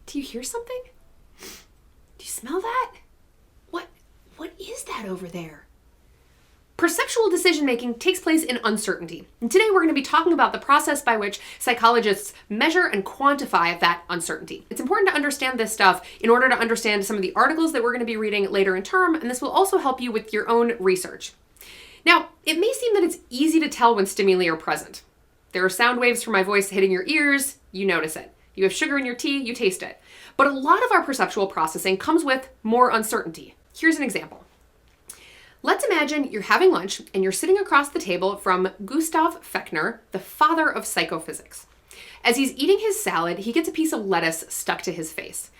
Do you hear something? Do you smell that? What is that over there? Perceptual decision-making takes place in uncertainty. And today we're going to be talking about the process by which psychologists measure and quantify that uncertainty. It's important to understand this stuff in order to understand some of the articles that we're going to be reading later in term, and this will also help you with your own research. Now, it may seem that it's easy to tell when stimuli are present. There are sound waves from my voice hitting your ears, you notice it. You have sugar in your tea, you taste it. But a lot of our perceptual processing comes with more uncertainty. Here's an example. Let's imagine you're having lunch and you're sitting across the table from Gustav Fechner, the father of psychophysics. As he's eating his salad, he gets a piece of lettuce stuck to his face.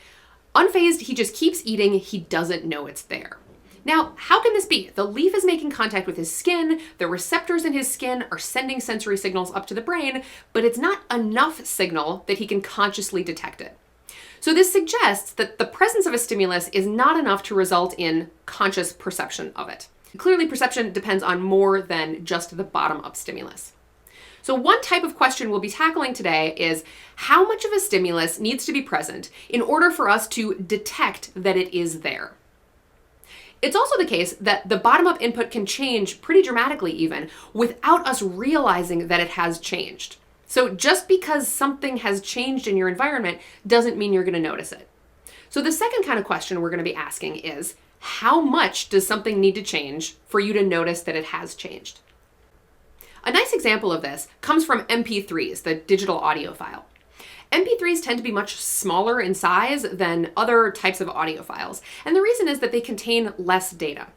Unfazed, he just keeps eating. He doesn't know it's there. Now, how can this be? The leaf is making contact with his skin, the receptors in his skin are sending sensory signals up to the brain, but it's not enough signal that he can consciously detect it. So this suggests that the presence of a stimulus is not enough to result in conscious perception of it. Clearly, perception depends on more than just the bottom-up stimulus. So one type of question we'll be tackling today is how much of a stimulus needs to be present in order for us to detect that it is there? It's also the case that the bottom-up input can change pretty dramatically even without us realizing that it has changed. So just because something has changed in your environment doesn't mean you're going to notice it. So the second kind of question we're going to be asking is, how much does something need to change for you to notice that it has changed? A nice example of this comes from MP3s, the digital audio file. MP3s tend to be much smaller in size than other types of audio files, and the reason is that they contain less data.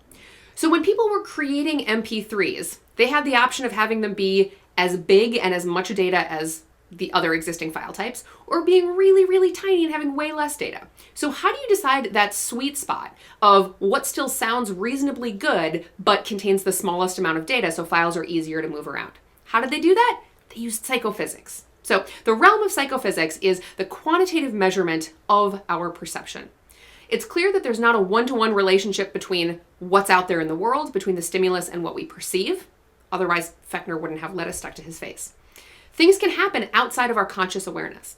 So when people were creating MP3s, they had the option of having them be as big and as much data as the other existing file types, or being really, really tiny and having way less data. So how do you decide that sweet spot of what still sounds reasonably good, but contains the smallest amount of data so files are easier to move around? How did they do that? They used psychophysics. So the realm of psychophysics is the quantitative measurement of our perception. It's clear that there's not a one-to-one relationship between what's out there in the world, between the stimulus and what we perceive. Otherwise, Fechner wouldn't have lettuce stuck to his face. Things can happen outside of our conscious awareness.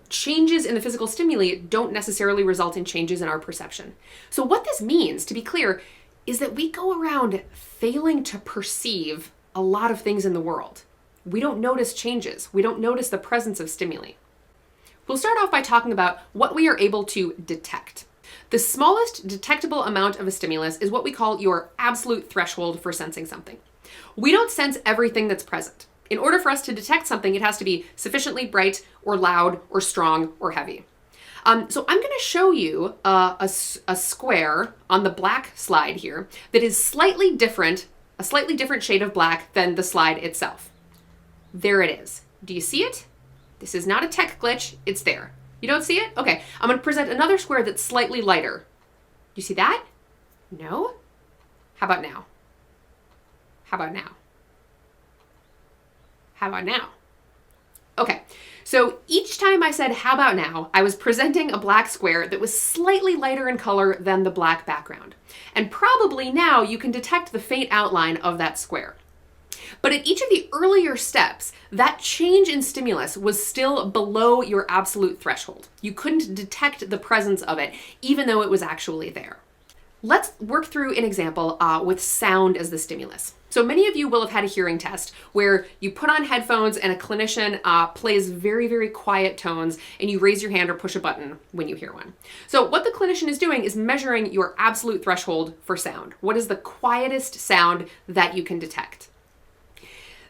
Changes in the physical stimuli don't necessarily result in changes in our perception. So what this means, to be clear, is that we go around failing to perceive a lot of things in the world. We don't notice changes. We don't notice the presence of stimuli. We'll start off by talking about what we are able to detect. The smallest detectable amount of a stimulus is what we call your absolute threshold for sensing something. We don't sense everything that's present. In order for us to detect something, it has to be sufficiently bright or loud or strong or heavy. So I'm going to show you a square on the black slide here that is slightly different, a slightly different shade of black than the slide itself. There it is. Do you see it? This is not a tech glitch. It's there. You don't see it? Okay, I'm going to present another square that's slightly lighter. You see that? No? How about now? How about now? How about now? Okay, so each time I said, how about now, I was presenting a black square that was slightly lighter in color than the black background. And probably now you can detect the faint outline of that square. But at each of the earlier steps, that change in stimulus was still below your absolute threshold. You couldn't detect the presence of it, even though it was actually there. Let's work through an example with sound as the stimulus. So many of you will have had a hearing test where you put on headphones and a clinician plays very, very quiet tones and you raise your hand or push a button when you hear one. So what the clinician is doing is measuring your absolute threshold for sound. What is the quietest sound that you can detect?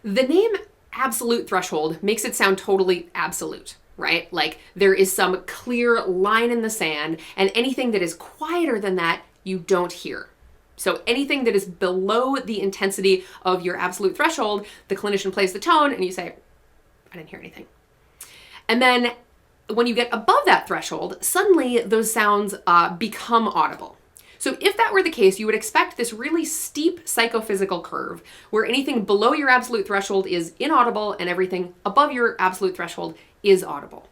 The name absolute threshold makes it sound totally absolute, right? Like there is some clear line in the sand, and anything that is quieter than that, you don't hear. So anything that is below the intensity of your absolute threshold, the clinician plays the tone and you say, I didn't hear anything. And then when you get above that threshold, suddenly those sounds become audible. So if that were the case, you would expect this really steep psychophysical curve where anything below your absolute threshold is inaudible and everything above your absolute threshold is audible.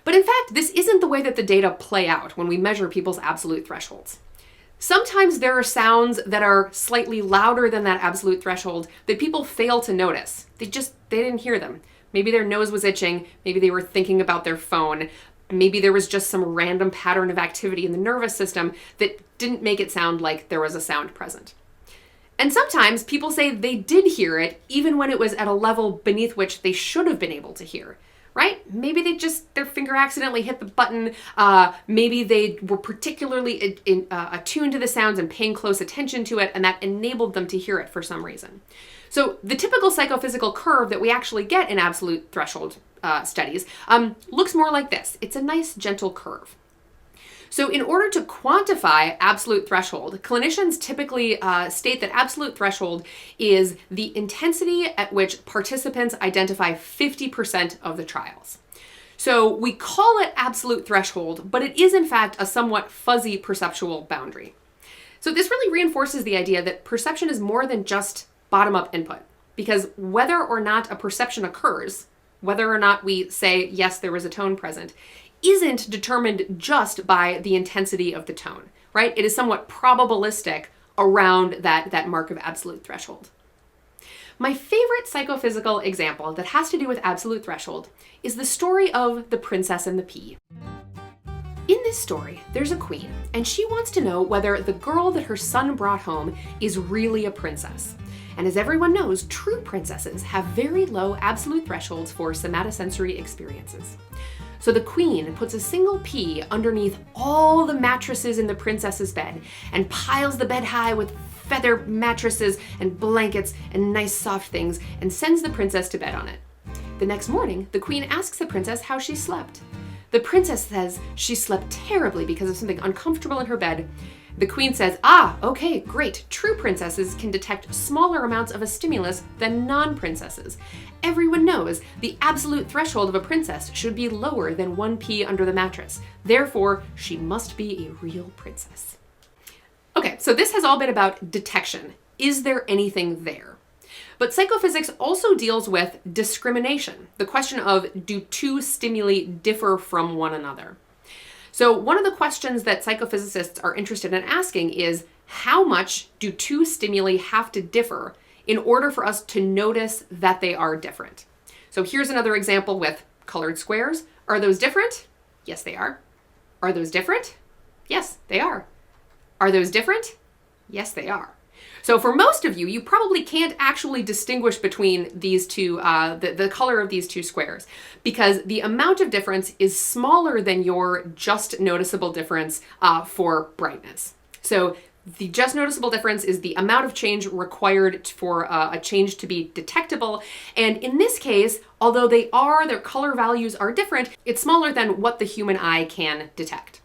But in fact, this isn't the way that the data play out when we measure people's absolute thresholds. Sometimes there are sounds that are slightly louder than that absolute threshold that people fail to notice. They didn't hear them. Maybe their nose was itching, maybe they were thinking about their phone, maybe there was just some random pattern of activity in the nervous system that didn't make it sound like there was a sound present. And sometimes people say they did hear it even when it was at a level beneath which they should have been able to hear, right? Maybe their finger accidentally hit the button. Maybe they were particularly attuned to the sounds and paying close attention to it, and that enabled them to hear it for some reason. So the typical psychophysical curve that we actually get in absolute threshold studies looks more like this. It's a nice, gentle curve. So in order to quantify absolute threshold, clinicians typically state that absolute threshold is the intensity at which participants identify 50% of the trials. So we call it absolute threshold, but it is in fact a somewhat fuzzy perceptual boundary. So this really reinforces the idea that perception is more than just bottom-up input, because whether or not a perception occurs, whether or not we say, yes, there was a tone present, isn't determined just by the intensity of the tone, right? It is somewhat probabilistic around that mark of absolute threshold. My favorite psychophysical example that has to do with absolute threshold is the story of the princess and the pea. In this story, there's a queen, and she wants to know whether the girl that her son brought home is really a princess. And as everyone knows, true princesses have very low absolute thresholds for somatosensory experiences. So the queen puts a single pea underneath all the mattresses in the princess's bed and piles the bed high with feather mattresses and blankets and nice soft things and sends the princess to bed on it. The next morning, the queen asks the princess how she slept. The princess says she slept terribly because of something uncomfortable in her bed. The queen says, okay, great. True princesses can detect smaller amounts of a stimulus than non-princesses. Everyone knows the absolute threshold of a princess should be lower than 1 pea under the mattress. Therefore, she must be a real princess. Okay, so this has all been about detection. Is there anything there? But psychophysics also deals with discrimination, the question of, do two stimuli differ from one another? So one of the questions that psychophysicists are interested in asking is, how much do two stimuli have to differ in order for us to notice that they are different? So here's another example with colored squares. Are those different? Yes, they are. Are those different? Yes, they are. Are those different? Yes, they are. So for most of you, you probably can't actually distinguish between these two, the color of these two squares, because the amount of difference is smaller than your just noticeable difference for brightness. So the just noticeable difference is the amount of change required for a change to be detectable. And in this case, although their color values are different, it's smaller than what the human eye can detect.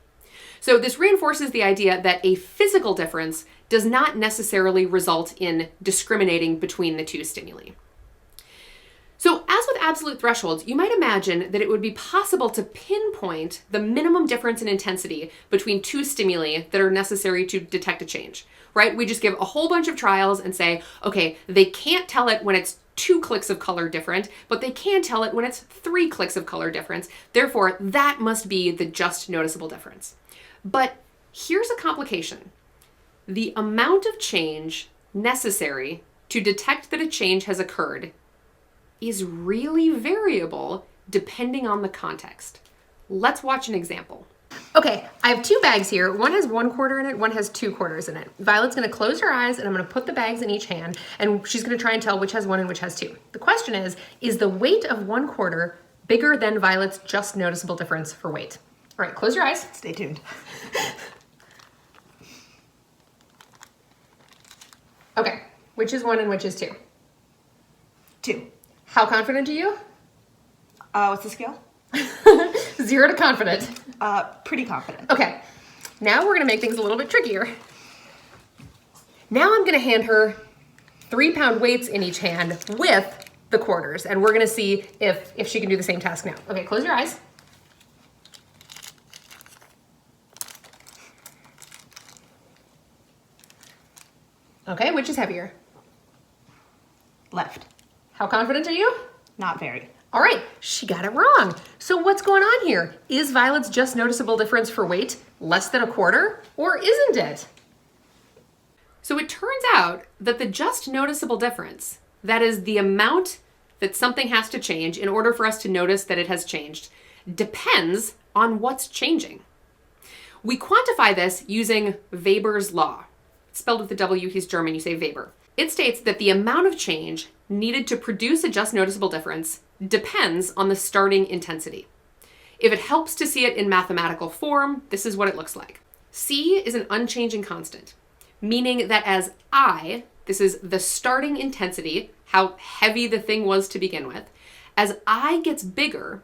So this reinforces the idea that a physical difference does not necessarily result in discriminating between the two stimuli. So as with absolute thresholds, you might imagine that it would be possible to pinpoint the minimum difference in intensity between two stimuli that are necessary to detect a change, right? We just give a whole bunch of trials and say, okay, they can't tell it when it's 2 clicks of color different, but they can tell it when it's 3 clicks of color difference. Therefore, that must be the just noticeable difference. But here's a complication. The amount of change necessary to detect that a change has occurred is really variable depending on the context. Let's watch an example. Okay, I have 2 bags here. One has 1 quarter in it, one has 2 quarters in it. Violet's gonna close her eyes and I'm gonna put the bags in each hand and she's gonna try and tell which has 1 and which has 2. The question is the weight of 1 quarter bigger than Violet's just noticeable difference for weight? All right, close your eyes. Stay tuned. Okay, which is 1 and which is 2? 2. How confident are you? What's the scale? 0 to confident. Pretty confident. Okay, now we're gonna make things a little bit trickier. Now I'm gonna hand her 3-pound weights in each hand with the quarters, and we're gonna see if she can do the same task now. Okay, close your eyes. Okay, which is heavier? Left. How confident are you? Not very. All right, she got it wrong. So what's going on here? Is Violet's just noticeable difference for weight less than a quarter, or isn't it? So it turns out that the just noticeable difference, that is the amount that something has to change in order for us to notice that it has changed, depends on what's changing. We quantify this using Weber's law. It's spelled with a W, he's German, you say Weber. It states that the amount of change needed to produce a just noticeable difference depends on the starting intensity. If it helps to see it in mathematical form, this is what it looks like. C is an unchanging constant, meaning that as I, this is the starting intensity, how heavy the thing was to begin with, as I gets bigger,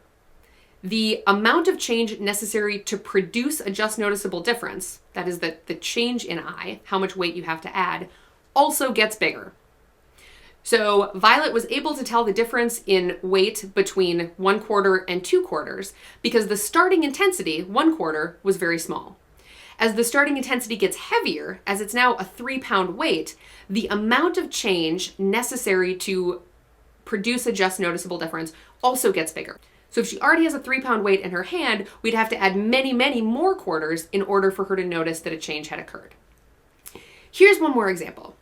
the amount of change necessary to produce a just noticeable difference, that is the change in I, how much weight you have to add, also gets bigger. So Violet was able to tell the difference in weight between 1/4 and 2/4 because the starting intensity, 1/4, was very small. As the starting intensity gets heavier, as it's now a 3-pound weight, the amount of change necessary to produce a just noticeable difference also gets bigger. So if she already has a 3-pound weight in her hand, we'd have to add many, many more quarters in order for her to notice that a change had occurred. Here's one more example.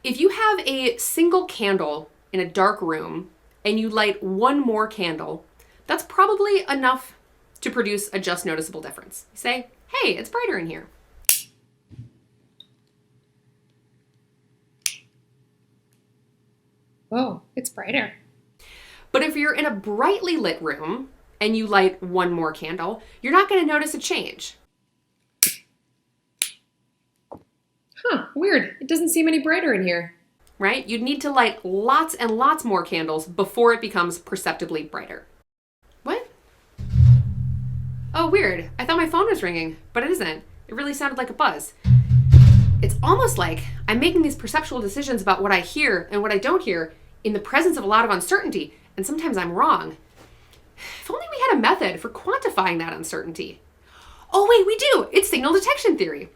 If you have a single candle in a dark room and you light one more candle, that's probably enough to produce a just noticeable difference. You say, hey, it's brighter in here. Whoa, it's brighter. But if you're in a brightly lit room and you light one more candle, you're not going to notice a change. Huh, weird. It doesn't seem any brighter in here. Right? You'd need to light lots and lots more candles before it becomes perceptibly brighter. What? Oh, weird. I thought my phone was ringing, but it isn't. It really sounded like a buzz. It's almost like I'm making these perceptual decisions about what I hear and what I don't hear in the presence of a lot of uncertainty, and sometimes I'm wrong. If only we had a method for quantifying that uncertainty. Oh wait, we do! It's signal detection theory.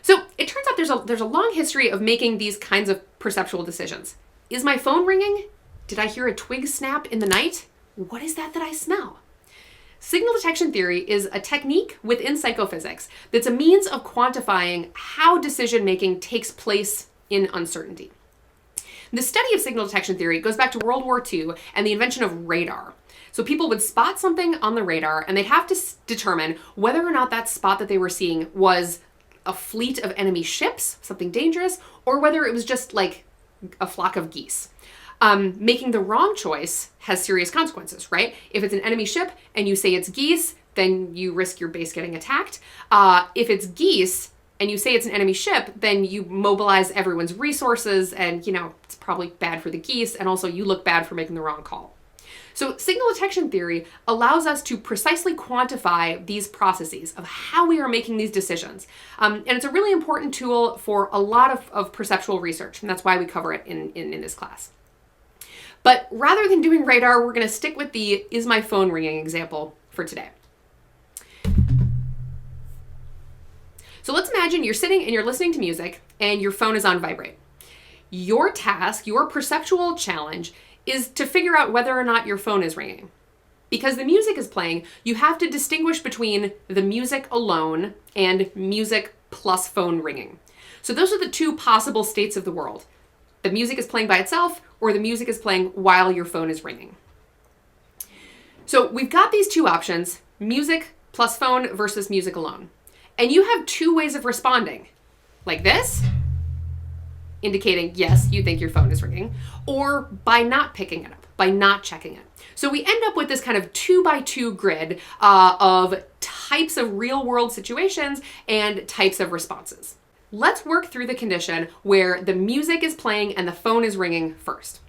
So it turns out there's a long history of making these kinds of perceptual decisions. Is my phone ringing? Did I hear a twig snap in the night? What is that I smell? Signal detection theory is a technique within psychophysics that's a means of quantifying how decision-making takes place in uncertainty. The study of signal detection theory goes back to World War II and the invention of radar. So people would spot something on the radar and they'd have to determine whether or not that spot that they were seeing was a fleet of enemy ships, something dangerous, or whether it was just like a flock of geese. Making the wrong choice has serious consequences, right? If it's an enemy ship and you say it's geese, then you risk your base getting attacked. If it's geese and you say it's an enemy ship, then you mobilize everyone's resources and, it's probably bad for the geese, and also you look bad for making the wrong call. So signal detection theory allows us to precisely quantify these processes of how we are making these decisions. And it's a really important tool for a lot of perceptual research, and that's why we cover it in this class. But rather than doing radar, we're going to stick with the is my phone ringing example for today. So let's imagine you're sitting and you're listening to music and your phone is on vibrate. Your task, your perceptual challenge, is to figure out whether or not your phone is ringing. Because the music is playing, you have to distinguish between the music alone and music plus phone ringing. So those are the two possible states of the world. The music is playing by itself, or the music is playing while your phone is ringing. So we've got these two options, music plus phone versus music alone. And you have two ways of responding. Like this, indicating, yes, you think your phone is ringing, or by not picking it up, by not checking it. So we end up with this kind of 2x2 grid of types of real world situations and types of responses. Let's work through the condition where the music is playing and the phone is ringing first.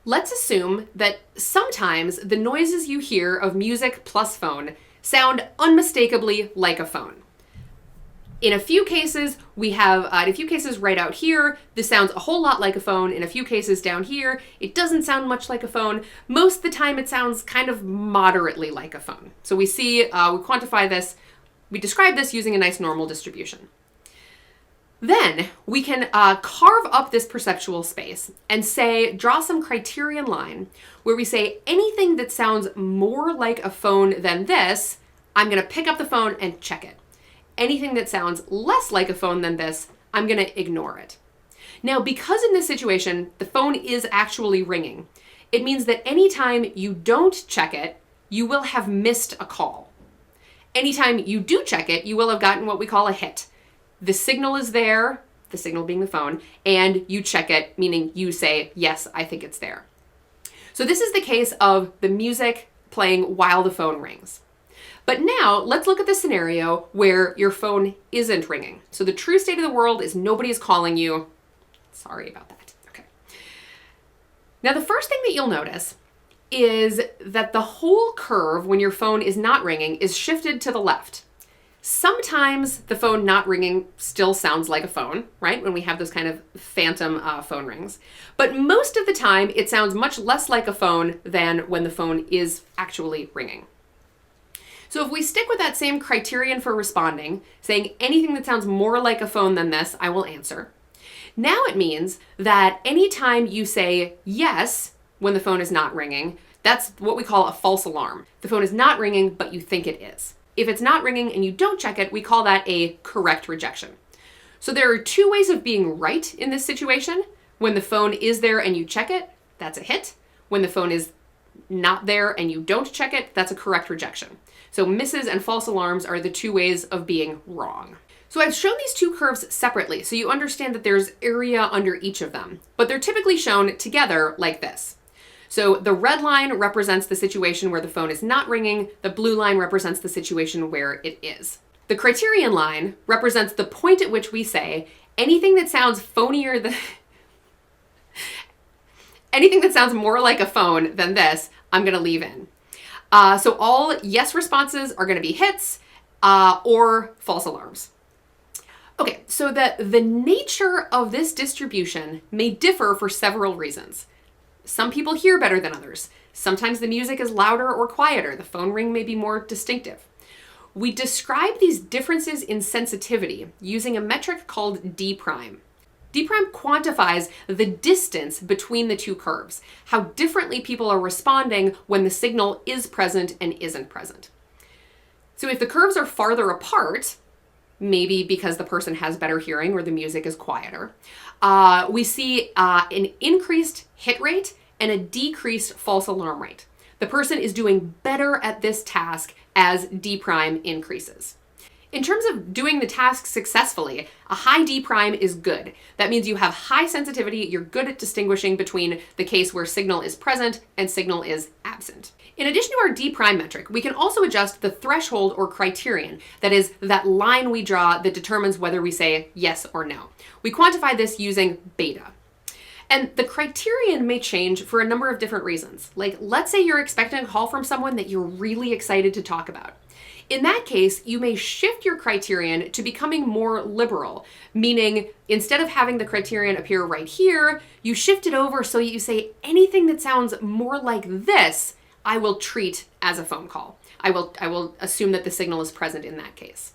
Let's assume that sometimes the noises you hear of music plus phone sound unmistakably like a phone. In a few cases, we have, in a few cases right out here, this sounds a whole lot like a phone. In a few cases down here, it doesn't sound much like a phone. Most of the time, it sounds kind of moderately like a phone. So we see, we quantify this, we describe this using a nice normal distribution. Then we can carve up this perceptual space and say, draw some criterion line where we say anything that sounds more like a phone than this, I'm going to pick up the phone and check it. Anything that sounds less like a phone than this, I'm going to ignore it. Now, because in this situation, the phone is actually ringing, it means that anytime you don't check it, you will have missed a call. Anytime you do check it, you will have gotten what we call a hit. The signal is there, the signal being the phone, and you check it, meaning you say, yes, I think it's there. So this is the case of the music playing while the phone rings. But now let's look at the scenario where your phone isn't ringing. So the true state of the world is nobody is calling you. Sorry about that. Okay. Now the first thing that you'll notice is that the whole curve when your phone is not ringing is shifted to the left. Sometimes the phone not ringing still sounds like a phone, right? When we have those kind of phantom phone rings. But most of the time, it sounds much less like a phone than when the phone is actually ringing. So if we stick with that same criterion for responding, saying anything that sounds more like a phone than this, I will answer. Now it means that anytime you say yes when the phone is not ringing, that's what we call a false alarm. The phone is not ringing, but you think it is. If it's not ringing and you don't check it, we call that a correct rejection. So there are two ways of being right in this situation. When the phone is there and you check it, that's a hit. When the phone is not there and you don't check it, that's a correct rejection. So misses and false alarms are the two ways of being wrong. So I've shown these two curves separately so you understand that there's area under each of them, but they're typically shown together like this. So the red line represents the situation where the phone is not ringing. The blue line represents the situation where it is. The criterion line represents the point at which we say anything that sounds phonier than anything that sounds more like a phone than this, I'm going to leave in. So all yes responses are going to be hits or false alarms. Okay, so the nature of this distribution may differ for several reasons. Some people hear better than others. Sometimes the music is louder or quieter. The phone ring may be more distinctive. We describe these differences in sensitivity using a metric called D prime. D prime quantifies the distance between the two curves, how differently people are responding when the signal is present and isn't present. So if the curves are farther apart, maybe because the person has better hearing or the music is quieter, we see an increased hit rate and a decreased false alarm rate. The person is doing better at this task as D prime increases. In terms of doing the task successfully, a high D prime is good. That means you have high sensitivity, you're good at distinguishing between the case where signal is present and signal is absent. In addition to our D prime metric, we can also adjust the threshold or criterion, that is, that line we draw that determines whether we say yes or no. We quantify this using beta. And the criterion may change for a number of different reasons. Like, let's say you're expecting a call from someone that you're really excited to talk about. In that case, you may shift your criterion to becoming more liberal, meaning instead of having the criterion appear right here, you shift it over so you say anything that sounds more like this, I will treat as a phone call. I will assume that the signal is present in that case.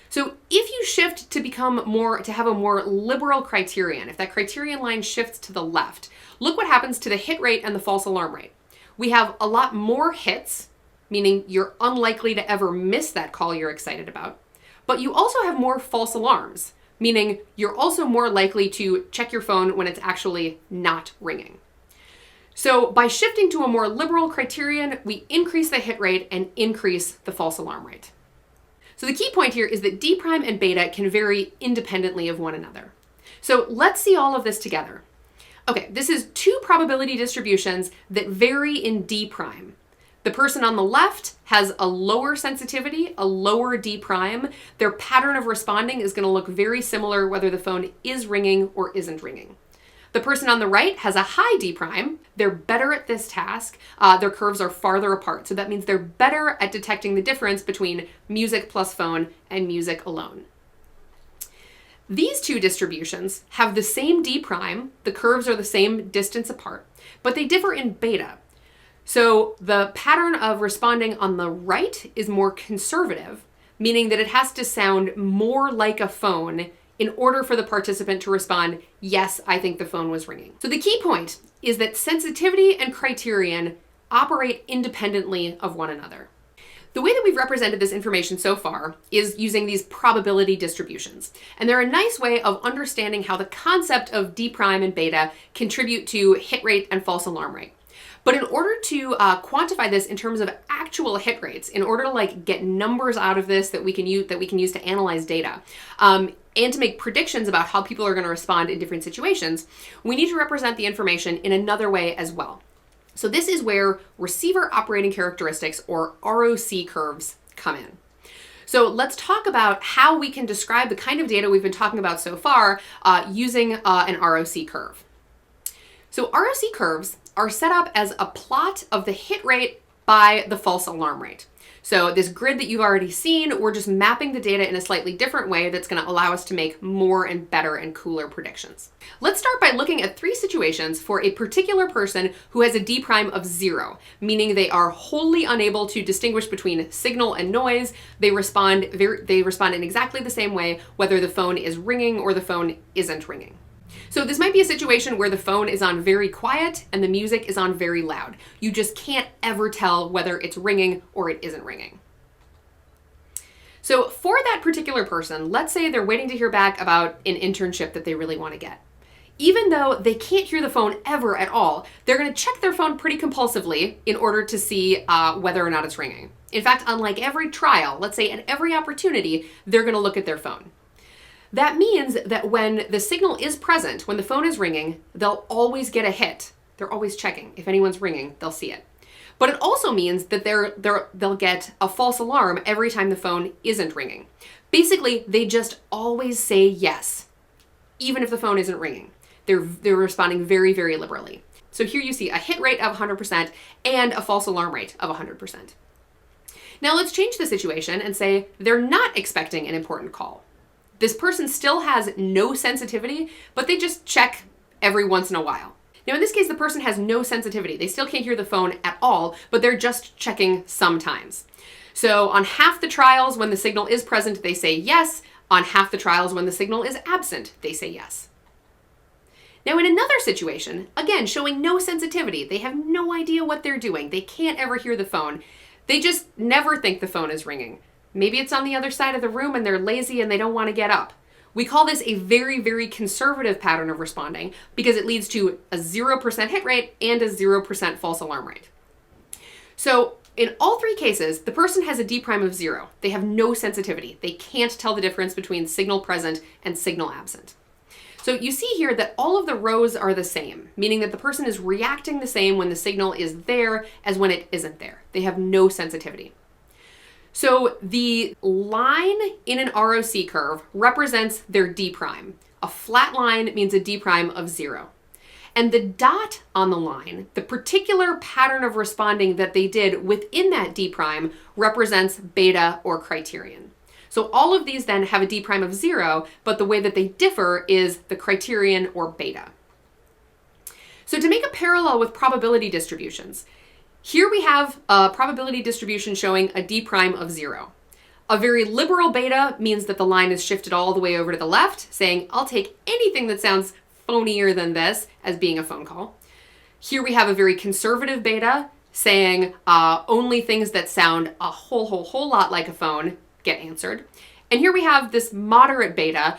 So if you shift to have a more liberal criterion, if that criterion line shifts to the left, look what happens to the hit rate and the false alarm rate. We have a lot more hits, meaning you're unlikely to ever miss that call you're excited about, but you also have more false alarms, meaning you're also more likely to check your phone when it's actually not ringing. So by shifting to a more liberal criterion, we increase the hit rate and increase the false alarm rate. So the key point here is that D prime and beta can vary independently of one another. So let's see all of this together. Okay, this is two probability distributions that vary in D prime. The person on the left has a lower sensitivity, a lower D prime. Their pattern of responding is going to look very similar whether the phone is ringing or isn't ringing. The person on the right has a high D prime. They're better at this task. Their curves are farther apart. So that means they're better at detecting the difference between music plus phone and music alone. These two distributions have the same D prime. The curves are the same distance apart, but they differ in beta. So the pattern of responding on the right is more conservative, meaning that it has to sound more like a phone in order for the participant to respond, yes, I think the phone was ringing. So the key point is that sensitivity and criterion operate independently of one another. The way that we've represented this information so far is using these probability distributions. And they're a nice way of understanding how the concept of D prime and beta contribute to hit rate and false alarm rate. But in order to quantify this in terms of actual hit rates, in order to like get numbers out of this that we can use to analyze data, and to make predictions about how people are going to respond in different situations, we need to represent the information in another way as well. So this is where receiver operating characteristics, or ROC curves, come in. So let's talk about how we can describe the kind of data we've been talking about so far using an ROC curve. So ROC curves are set up as a plot of the hit rate by the false alarm rate. So this grid that you've already seen, we're just mapping the data in a slightly different way that's going to allow us to make more and better and cooler predictions. Let's start by looking at 3 situations for a particular person who has a D prime of 0, meaning they are wholly unable to distinguish between signal and noise. They respond in exactly the same way, whether the phone is ringing or the phone isn't ringing. So this might be a situation where the phone is on very quiet and the music is on very loud. You just can't ever tell whether it's ringing or it isn't ringing. So for that particular person, let's say they're waiting to hear back about an internship that they really want to get. Even though they can't hear the phone ever at all, they're going to check their phone pretty compulsively in order to see whether or not it's ringing. In fact, unlike every trial, let's say at every opportunity, they're going to look at their phone. That means that when the signal is present, when the phone is ringing, they'll always get a hit. They're always checking. If anyone's ringing, they'll see it. But it also means that they'll get a false alarm every time the phone isn't ringing. Basically, they just always say yes, even if the phone isn't ringing. They're responding very, very liberally. So here you see a hit rate of 100% and a false alarm rate of 100%. Now let's change the situation and say they're not expecting an important call. This person still has no sensitivity, but they just check every once in a while. Now in this case, the person has no sensitivity. They still can't hear the phone at all, but they're just checking sometimes. So on half the trials when the signal is present, they say yes. On half the trials when the signal is absent, they say yes. Now in another situation, again, showing no sensitivity, they have no idea what they're doing. They can't ever hear the phone. They just never think the phone is ringing. Maybe it's on the other side of the room and they're lazy and they don't want to get up. We call this a very, very conservative pattern of responding because it leads to a 0% hit rate and a 0% false alarm rate. So in all 3 cases, the person has a D prime of 0. They have no sensitivity. They can't tell the difference between signal present and signal absent. So you see here that all of the rows are the same, meaning that the person is reacting the same when the signal is there as when it isn't there. They have no sensitivity. So the line in an ROC curve represents their D prime. A flat line means a D prime of 0. And the dot on the line, the particular pattern of responding that they did within that D prime, represents beta or criterion. So all of these then have a D prime of 0, but the way that they differ is the criterion or beta. So to make a parallel with probability distributions, here we have a probability distribution showing a D prime of 0. A very liberal beta means that the line is shifted all the way over to the left, saying, I'll take anything that sounds phonier than this as being a phone call. Here we have a very conservative beta saying only things that sound a whole lot like a phone get answered. And here we have this moderate beta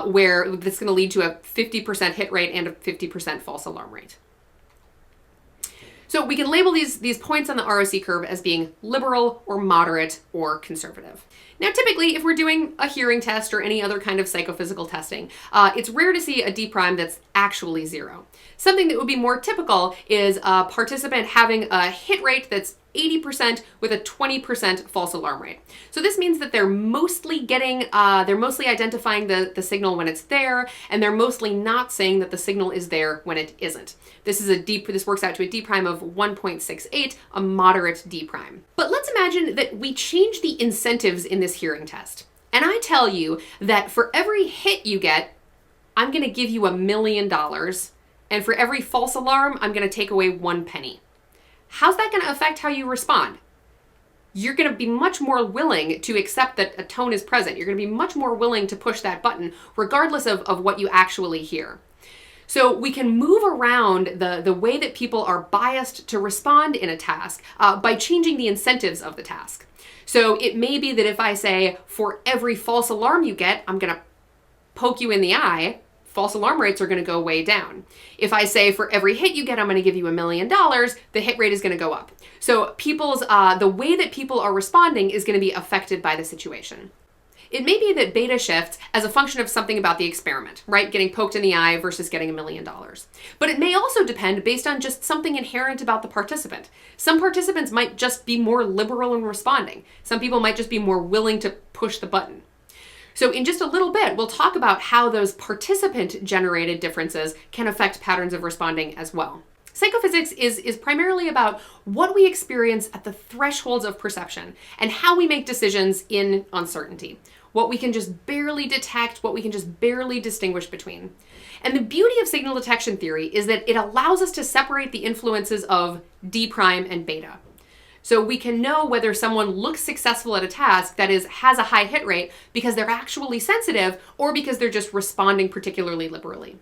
where this is going to lead to a 50% hit rate and a 50% false alarm rate. So we can label these points on the ROC curve as being liberal or moderate or conservative. Now, typically, if we're doing a hearing test or any other kind of psychophysical testing, it's rare to see a D prime that's actually 0. Something that would be more typical is a participant having a hit rate that's 80% with a 20% false alarm rate. So this means that they're mostly identifying the signal when it's there, and they're mostly not saying that the signal is there when it isn't. This works out to a D prime of 1.68, a moderate D prime. But let's imagine that we change the incentives in this hearing test. And I tell you that for every hit you get, I'm going to give you $1 million. And for every false alarm, I'm going to take away 1 penny. How's that going to affect how you respond? You're going to be much more willing to accept that a tone is present. You're going to be much more willing to push that button regardless of what you actually hear. So we can move around the way that people are biased to respond in a task by changing the incentives of the task. So it may be that if I say, for every false alarm you get, I'm going to poke you in the eye, false alarm rates are going to go way down. If I say for every hit you get, I'm going to give you $1 million, the hit rate is going to go up. So the way that people are responding is going to be affected by the situation. It may be that beta shifts as a function of something about the experiment, right? Getting poked in the eye versus getting $1 million. But it may also depend based on just something inherent about the participant. Some participants might just be more liberal in responding. Some people might just be more willing to push the button. So in just a little bit, we'll talk about how those participant-generated differences can affect patterns of responding as well. Psychophysics is primarily about what we experience at the thresholds of perception and how we make decisions in uncertainty. What we can just barely detect, what we can just barely distinguish between. And the beauty of signal detection theory is that it allows us to separate the influences of D prime and beta. So we can know whether someone looks successful at a task, that is, has a high hit rate, because they're actually sensitive or because they're just responding particularly liberally.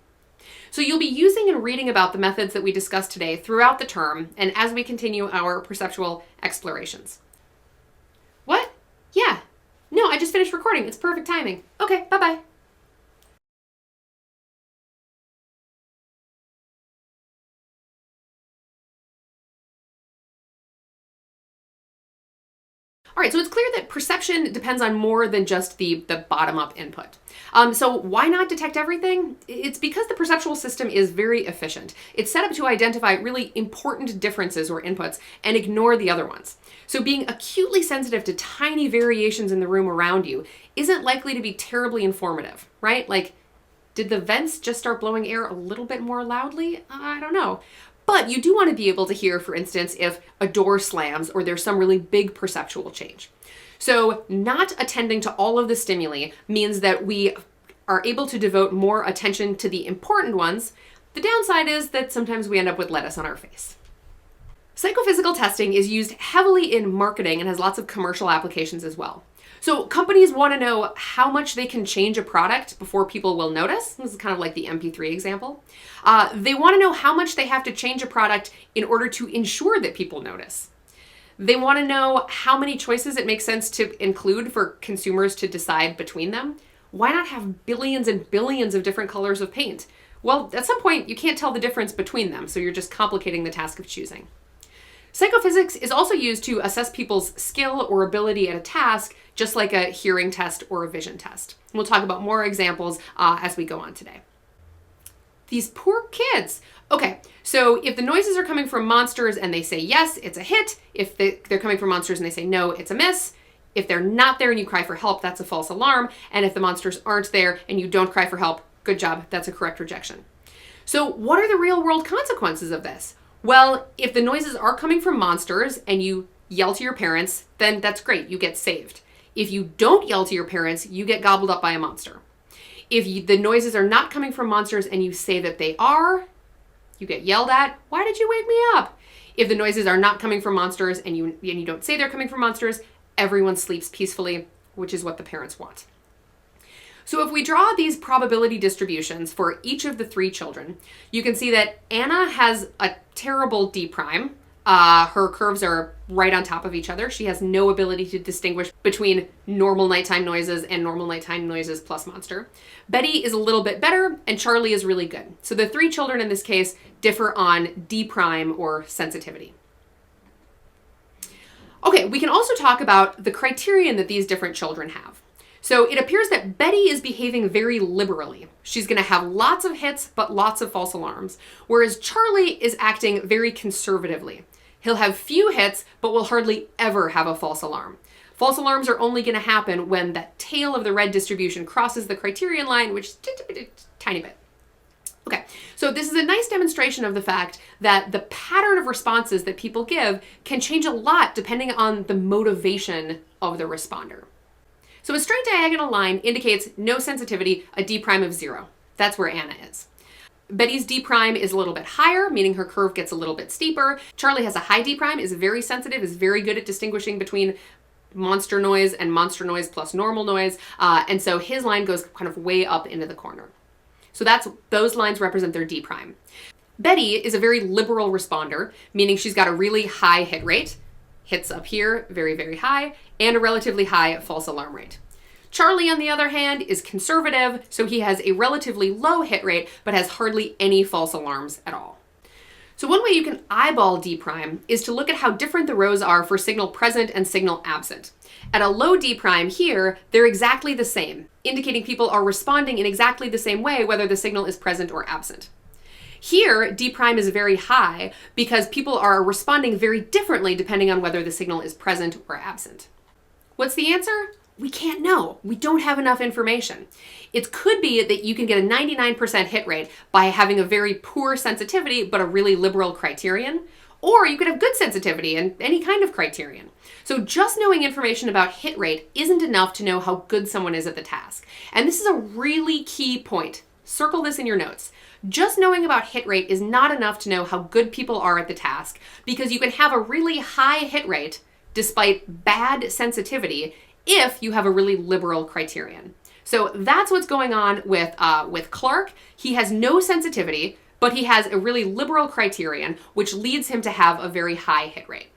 So you'll be using and reading about the methods that we discussed today throughout the term and as we continue our perceptual explorations. What? Yeah. No, I just finished recording. It's perfect timing. Okay, bye-bye. All right, so it's clear that perception depends on more than just the bottom-up input. So why not detect everything? It's because the perceptual system is very efficient. It's set up to identify really important differences or inputs and ignore the other ones. So being acutely sensitive to tiny variations in the room around you isn't likely to be terribly informative, right? Like, did the vents just start blowing air a little bit more loudly? I don't know. But you do want to be able to hear, for instance, if a door slams or there's some really big perceptual change. So not attending to all of the stimuli means that we are able to devote more attention to the important ones. The downside is that sometimes we end up with lettuce on our face. Psychophysical testing is used heavily in marketing and has lots of commercial applications as well. So companies want to know how much they can change a product before people will notice. This is kind of like the MP3 example. They want to know how much they have to change a product in order to ensure that people notice. They want to know how many choices it makes sense to include for consumers to decide between them. Why not have billions and billions of different colors of paint? Well, at some point, you can't tell the difference between them, so you're just complicating the task of choosing. Psychophysics is also used to assess people's skill or ability at a task, just like a hearing test or a vision test. And we'll talk about more examples as we go on today. These poor kids. Okay, so if the noises are coming from monsters and they say yes, it's a hit. If they're coming from monsters and they say no, it's a miss. If they're not there and you cry for help, that's a false alarm. And if the monsters aren't there and you don't cry for help, good job, that's a correct rejection. So what are the real world consequences of this? Well, if the noises are coming from monsters and you yell to your parents, then that's great, you get saved. If you don't yell to your parents, you get gobbled up by a monster. If the noises are not coming from monsters and you say that they are, you get yelled at. Why did you wake me up? If the noises are not coming from monsters and you don't say they're coming from monsters, everyone sleeps peacefully, which is what the parents want. So if we draw these probability distributions for each of the three children, you can see that Anna has a terrible D prime. Her curves are right on top of each other. She has no ability to distinguish between normal nighttime noises and normal nighttime noises plus monster. Betty is a little bit better, and Charlie is really good. So the three children in this case differ on D prime or sensitivity. Okay, we can also talk about the criterion that these different children have. So it appears that Betty is behaving very liberally. She's going to have lots of hits, but lots of false alarms, whereas Charlie is acting very conservatively. He'll have few hits, but will hardly ever have a false alarm. False alarms are only going to happen when that tail of the red distribution crosses the criterion line, which is a tiny bit. Okay, so this is a nice demonstration of the fact that the pattern of responses that people give can change a lot depending on the motivation of the responder. So a straight diagonal line indicates no sensitivity, a D prime of 0. That's where Anna is. Betty's D prime is a little bit higher, meaning her curve gets a little bit steeper. Charlie has a high D prime, is very sensitive, is very good at distinguishing between monster noise and monster noise plus normal noise. And so his line goes kind of way up into the corner. So those lines represent their D prime. Betty is a very liberal responder, meaning she's got a really high hit rate. Hits up here, very, very high, and a relatively high false alarm rate. Charlie, on the other hand, is conservative, so he has a relatively low hit rate, but has hardly any false alarms at all. So one way you can eyeball D prime is to look at how different the rows are for signal present and signal absent. At a low D prime here, they're exactly the same, indicating people are responding in exactly the same way whether the signal is present or absent. Here, D prime is very high because people are responding very differently depending on whether the signal is present or absent. What's the answer? We can't know. We don't have enough information. It could be that you can get a 99% hit rate by having a very poor sensitivity but a really liberal criterion, or you could have good sensitivity and any kind of criterion. So just knowing information about hit rate isn't enough to know how good someone is at the task. And this is a really key point. Circle this in your notes. Just knowing about hit rate is not enough to know how good people are at the task, because you can have a really high hit rate despite bad sensitivity if you have a really liberal criterion. So that's what's going on with Clark. He has no sensitivity, but he has a really liberal criterion, which leads him to have a very high hit rate.